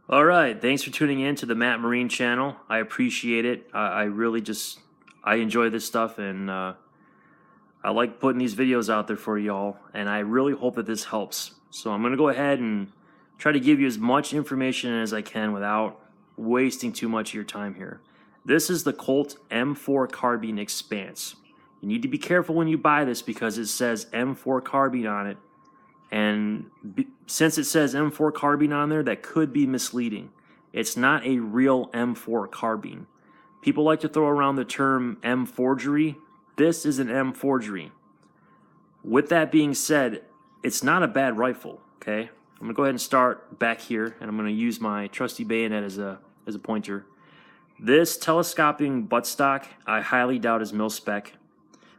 All right, thanks for tuning in to the Matt Marine channel. I appreciate it. I really I enjoy this stuff, and I like putting these videos out there for y'all, and I really hope that this helps. So I'm gonna go ahead and try to give you as much information as I can without wasting too much of your time here. This is the Colt M4 Carbine Expanse. You need to be careful when you buy this because it says M4 Carbine on it. And since it says M4 carbine on there, that could be misleading. It's not a real M4 carbine. People like to throw around the term M forgery. This is an M forgery. With that being said, it's not a bad rifle, okay? I'm gonna go ahead and start back here, and I'm gonna use my trusty bayonet as a pointer. This telescoping buttstock, I highly doubt is Milspec,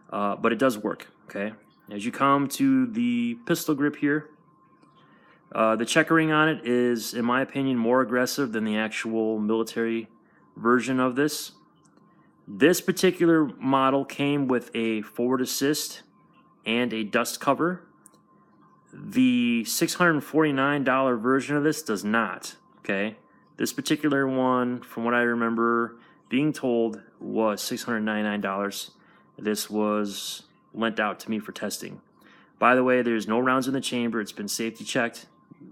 but it does work, okay? As you come to the pistol grip here, the checkering on it is, in my opinion, more aggressive than the actual military version of this. This particular model came with a forward assist and a dust cover. The $649 version of this does not, okay? This particular one, from what I remember being told, was $699. This was lent out to me for testing. By the way, there's no rounds in the chamber. It's been safety checked.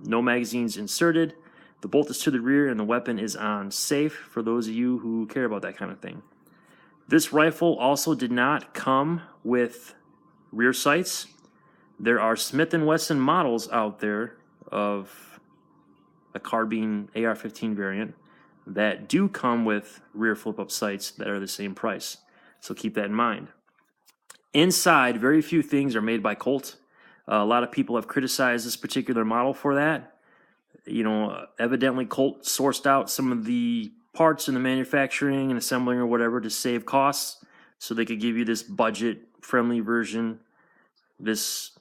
No magazines inserted. The bolt is to the rear and the weapon is on safe for those of you who care about that kind of thing. This rifle also did not come with rear sights. There are Smith & Wesson models out there of a carbine AR-15 variant that do come with rear flip-up sights that are the same price. So keep that in mind. Inside, very few things are made by Colt. A lot of people have criticized this particular model for that. You know, evidently Colt sourced out some of the parts in the manufacturing and assembling or whatever to save costs, so they could give you this budget-friendly version, this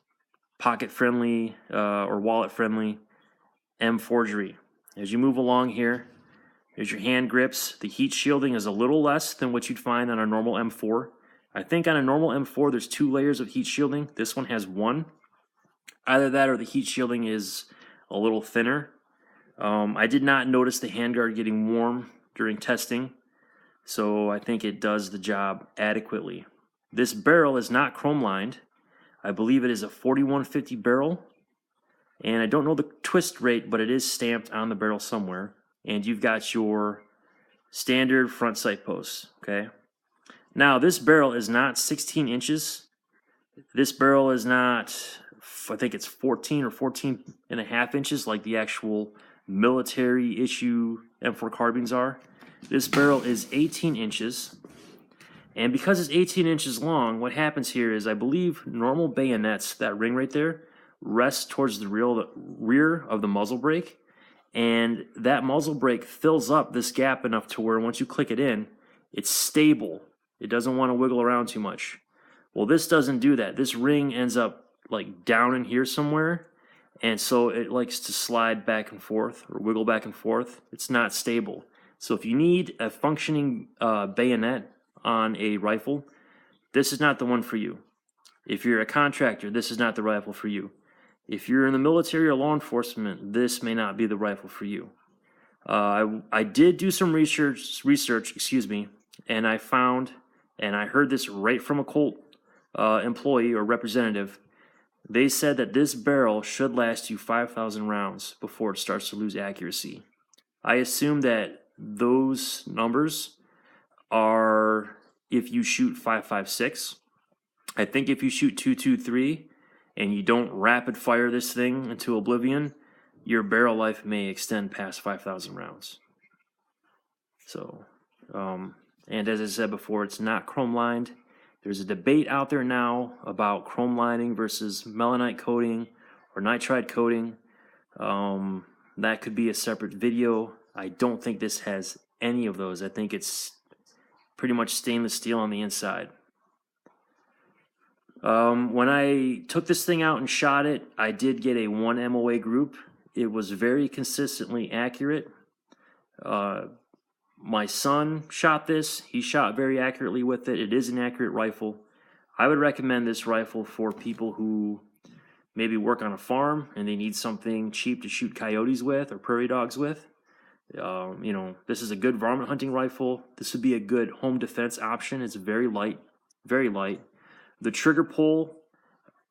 pocket-friendly or wallet-friendly M forgery. As you move along here, here's your hand grips. The heat shielding is a little less than what you'd find on a normal M4. I think on a normal M4, there's 2 layers of heat shielding. This one has 1. Either that or the heat shielding is a little thinner. I did not notice the handguard getting warm during testing, so I think it does the job adequately. This barrel is not chrome lined. I believe it is a 4150 barrel, and I don't know the twist rate, but it is stamped on the barrel somewhere. And you've got your standard front sight posts, okay? Now, this barrel is not 16 inches. This barrel is not, I think it's 14 or 14 and a half inches like the actual military issue M4 carbines are. This barrel is 18 inches. And because it's 18 inches long, what happens here is I believe normal bayonets, that ring right there, rest towards the rear of the muzzle brake. And that muzzle brake fills up this gap enough to where once you click it in, it's stable. It doesn't want to wiggle around too much. Well, this doesn't do that. This ring ends up like down in here somewhere, and so it likes to slide back and forth or wiggle back and forth. It's not stable. So if you need a functioning bayonet on a rifle, this is not the one for you. If you're a contractor, this is not the rifle for you. If you're in the military or law enforcement, this may not be the rifle for you. I did do some research, and I found, and I heard this right from a Colt employee or representative. They said that this barrel should last you 5,000 rounds before it starts to lose accuracy. I assume that those numbers are if you shoot 5.56. I think if you shoot 2.23 and you don't rapid fire this thing into oblivion, your barrel life may extend past 5,000 rounds. So, and as I said before, it's not chrome lined. There's a debate out there now about chrome lining versus melanite coating or nitride coating. That could be a separate video. I don't think this has any of those. I think it's pretty much stainless steel on the inside. When I took this thing out and shot it, I did get a 1 MOA group. It was very consistently accurate. My son shot this. He shot very accurately with it. It is an accurate rifle. I would recommend this rifle for people who maybe work on a farm and they need something cheap to shoot coyotes with or prairie dogs with. You know, this is a good varmint hunting rifle. This would be a good home defense option. It's very light, very light. The trigger pull,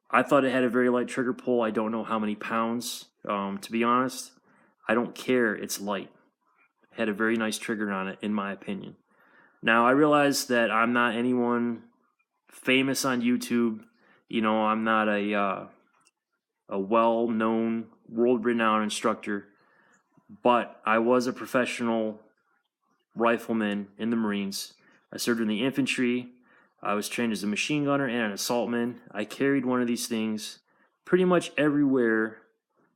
I thought it had a very light trigger pull. I don't know how many pounds. To be honest, I don't care. It's light. It had a very nice trigger on it, in my opinion. Now, I realize that I'm not anyone famous on YouTube. You know, I'm not a well-known, world-renowned instructor, but I was a professional rifleman in the Marines. I served in the infantry. I was trained as a machine gunner and an assaultman. I carried one of these things pretty much everywhere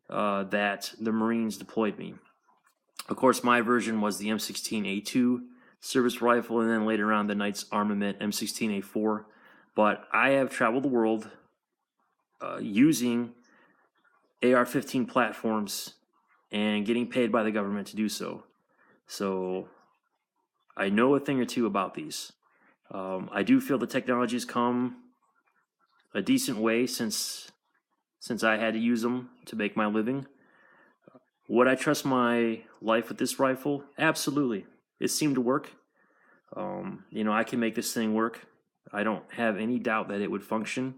that the Marines deployed me. Of course, my version was the M16A2 service rifle, and then later on the Knight's Armament M16A4. But I have traveled the world using AR-15 platforms and getting paid by the government to do so. So I know a thing or two about these. I do feel the technology has come a decent way since I had to use them to make my living. Would I trust my life with this rifle? Absolutely. It seemed to work. You know, I can make this thing work. I don't have any doubt that it would function.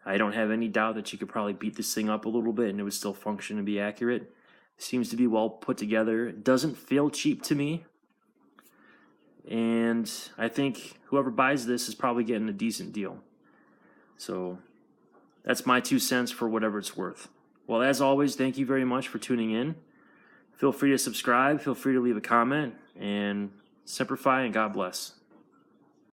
I don't have any doubt that you could probably beat this thing up a little bit and it would still function and be accurate. It seems to be well put together. It doesn't feel cheap to me. And I think whoever buys this is probably getting a decent deal. So that's my 2 cents for whatever it's worth. Well, as always, thank you very much for tuning in. Feel free to subscribe. Feel free to leave a comment. And Semper Fi and God bless.